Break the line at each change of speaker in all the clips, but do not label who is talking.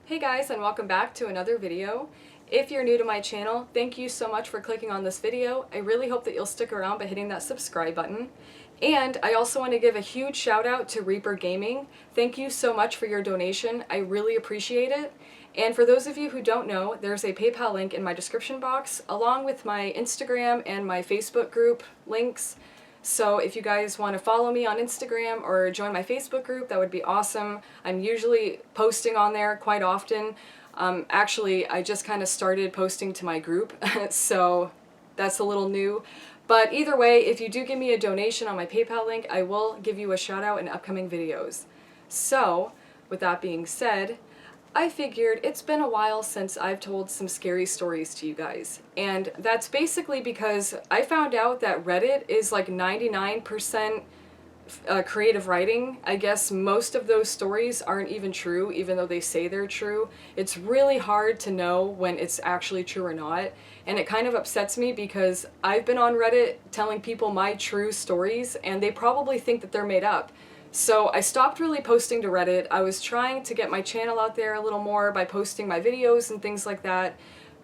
Hey guys, and welcome back to another video. If you're new to my channel, thank you so much for clicking on this video. I really hope that you'll stick around by hitting that subscribe button. And I also want to give a huge shout out to Reaper Gaming. Thank you so much for your donation. I really appreciate it. And for those of you who don't know, there's a PayPal link in my description box, along with my Instagram and my Facebook group links. So if you guys want to follow me on Instagram or join my Facebook group, that would be awesome. I'm usually posting on there quite often. Actually, I just kind of started posting to my group, so that's a little new. But either way, if you do give me a donation on my PayPal link, I will give you a shout out in upcoming videos. So, with that being said, I figured it's been a while since I've told some scary stories to you guys. And that's basically because I found out that Reddit is like 99% creative writing. I guess most of those stories aren't even true, even though they say they're true. It's really hard to know when it's actually true or not. And it kind of upsets me because I've been on Reddit telling people my true stories and they probably think that they're made up. So I stopped really posting to Reddit. I was trying to get my channel out there a little more by posting my videos and things like that.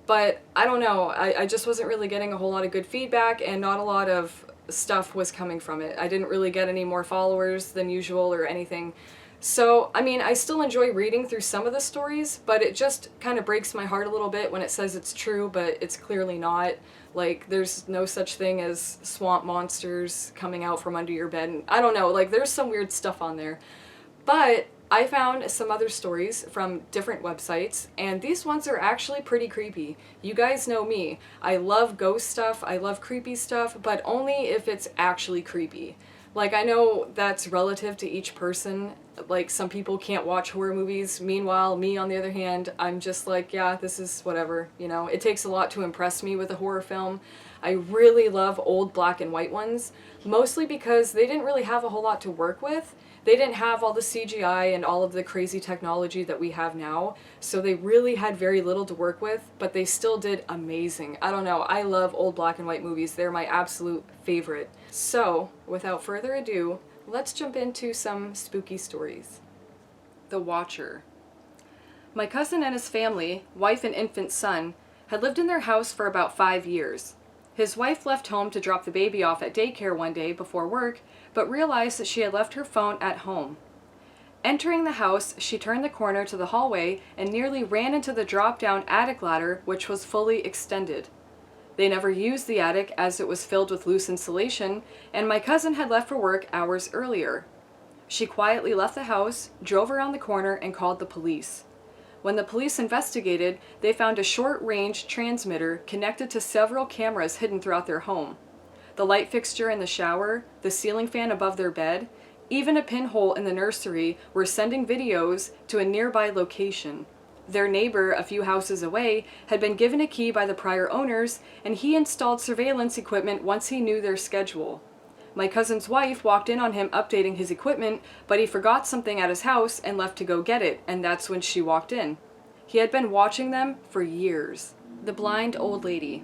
But I don't know, I just wasn't really getting a whole lot of good feedback and not a lot of stuff was coming from it. I didn't really get any more followers than usual or anything. So, I mean, I still enjoy reading through some of the stories, but it just kind of breaks my heart a little bit when it says it's true, but it's clearly not. Like, there's no such thing as swamp monsters coming out from under your bed. And I don't know, like, there's some weird stuff on there. But I found some other stories from different websites, and these ones are actually pretty creepy. You guys know me. I love ghost stuff, I love creepy stuff, but only if it's actually creepy. Like, I know that's relative to each person. Like, some people can't watch horror movies. Meanwhile, me, on the other hand, I'm just like, yeah, this is whatever, you know. It takes a lot to impress me with a horror film. I really love old black and white ones, mostly because they didn't really have a whole lot to work with. They didn't have all the CGI and all of the crazy technology that we have now, so they really had very little to work with, but they still did amazing. I don't know, I love old black and white movies. They're my absolute favorite. So, without further ado, let's jump into some spooky stories. The Watcher. My cousin and his family, wife and infant son, had lived in their house for about 5 years. His wife left home to drop the baby off at daycare one day before work, but realized that she had left her phone at home. Entering the house, she turned the corner to the hallway and nearly ran into the drop-down attic ladder, which was fully extended. They never used the attic as it was filled with loose insulation, and my cousin had left for work hours earlier. She quietly left the house, drove around the corner, and called the police. When the police investigated, they found a short-range transmitter connected to several cameras hidden throughout their home. The light fixture in the shower, the ceiling fan above their bed, even a pinhole in the nursery were sending videos to a nearby location. Their neighbor, a few houses away, had been given a key by the prior owners, and he installed surveillance equipment once he knew their schedule. My cousin's wife walked in on him updating his equipment, but he forgot something at his house and left to go get it, and that's when she walked in. He had been watching them for years. The Blind Old Lady.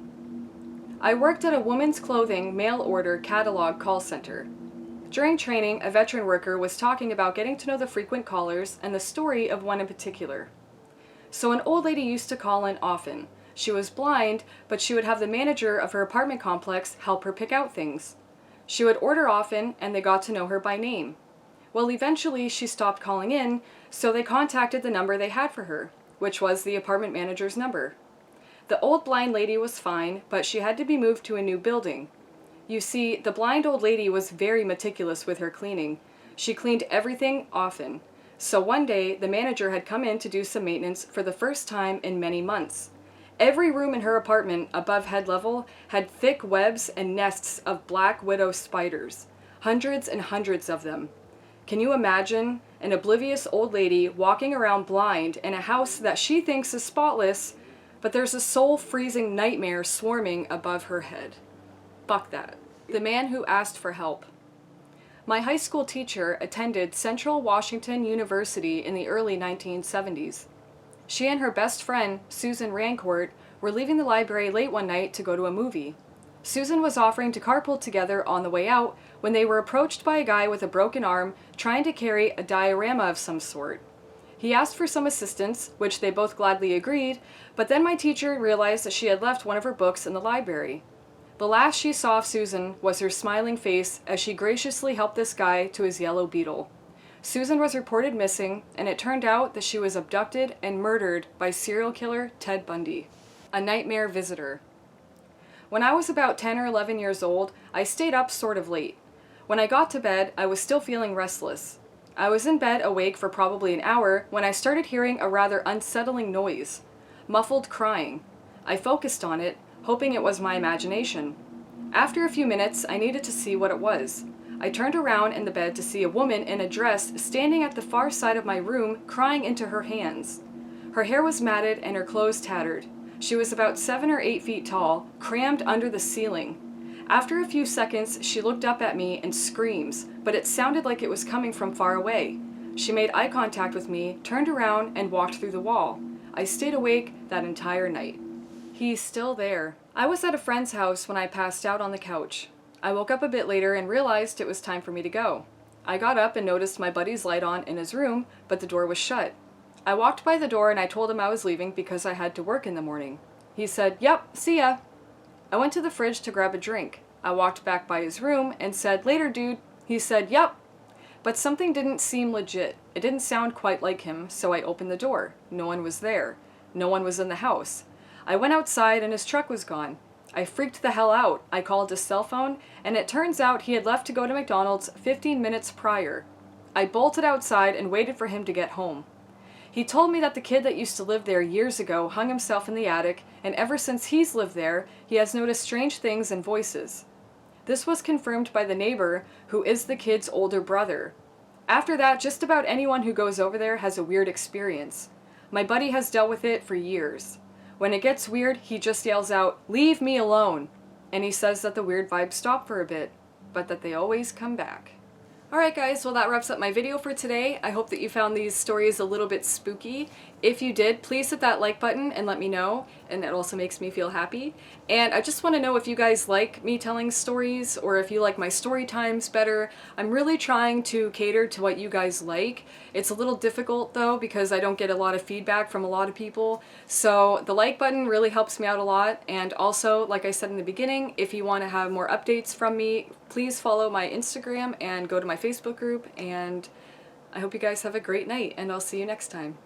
I worked at a women's clothing mail-order catalog call center. During training, a veteran worker was talking about getting to know the frequent callers and the story of one in particular. So an old lady used to call in often. She was blind, but she would have the manager of her apartment complex help her pick out things. She would order often, and they got to know her by name. Well, eventually she stopped calling in, so they contacted the number they had for her, which was the apartment manager's number. The old blind lady was fine, but she had to be moved to a new building. You see, the blind old lady was very meticulous with her cleaning. She cleaned everything often. So one day, the manager had come in to do some maintenance for the first time in many months. Every room in her apartment, above head level, had thick webs and nests of black widow spiders. Hundreds and hundreds of them. Can you imagine an oblivious old lady walking around blind in a house that she thinks is spotless, but there's a soul-freezing nightmare swarming above her head? Fuck that. The Man Who Asked for Help. My high school teacher attended Central Washington University in the early 1970s. She and her best friend, Susan Rancourt, were leaving the library late one night to go to a movie. Susan was offering to carpool together on the way out when they were approached by a guy with a broken arm trying to carry a diorama of some sort. He asked for some assistance, which they both gladly agreed, but then my teacher realized that she had left one of her books in the library. The last she saw of Susan was her smiling face as she graciously helped this guy to his yellow beetle. Susan was reported missing, and it turned out that she was abducted and murdered by serial killer Ted Bundy. A nightmare visitor. When I was about 10 or 11 years old, I stayed up sort of late. When I got to bed, I was still feeling restless. I was in bed awake for probably an hour when I started hearing a rather unsettling noise. Muffled crying. I focused on it, hoping it was my imagination. After a few minutes, I needed to see what it was. I turned around in the bed to see a woman in a dress standing at the far side of my room crying into her hands. Her hair was matted and her clothes tattered. She was about 7 or 8 feet tall, crammed under the ceiling. After a few seconds, she looked up at me and screams, but it sounded like it was coming from far away. She made eye contact with me, turned around, and walked through the wall. I stayed awake that entire night. He's still there. I was at a friend's house when I passed out on the couch. I woke up a bit later and realized it was time for me to go. I got up and noticed my buddy's light on in his room, but the door was shut. I walked by the door and I told him I was leaving because I had to work in the morning. He said, "Yep, see ya." I went to the fridge to grab a drink. I walked back by his room and said, "Later, dude." He said, "Yep." But something didn't seem legit. It didn't sound quite like him, so I opened the door. No one was there. No one was in the house. I went outside and his truck was gone. I freaked the hell out. I called his cell phone, and it turns out he had left to go to McDonald's 15 minutes prior. I bolted outside and waited for him to get home. He told me that the kid that used to live there years ago hung himself in the attic, and ever since he's lived there, he has noticed strange things and voices. This was confirmed by the neighbor, who is the kid's older brother. After that, just about anyone who goes over there has a weird experience. My buddy has dealt with it for years. When it gets weird, he just yells out, "Leave me alone!" And he says that the weird vibes stop for a bit, but that they always come back. Alright guys, well that wraps up my video for today. I hope that you found these stories a little bit spooky. If you did, please hit that like button and let me know, and it also makes me feel happy. And I just want to know if you guys like me telling stories, or if you like my story times better. I'm really trying to cater to what you guys like. It's a little difficult though, because I don't get a lot of feedback from a lot of people. So the like button really helps me out a lot. And also, like I said in the beginning, if you want to have more updates from me, please follow my Instagram and go to my Facebook group. And I hope you guys have a great night, and I'll see you next time.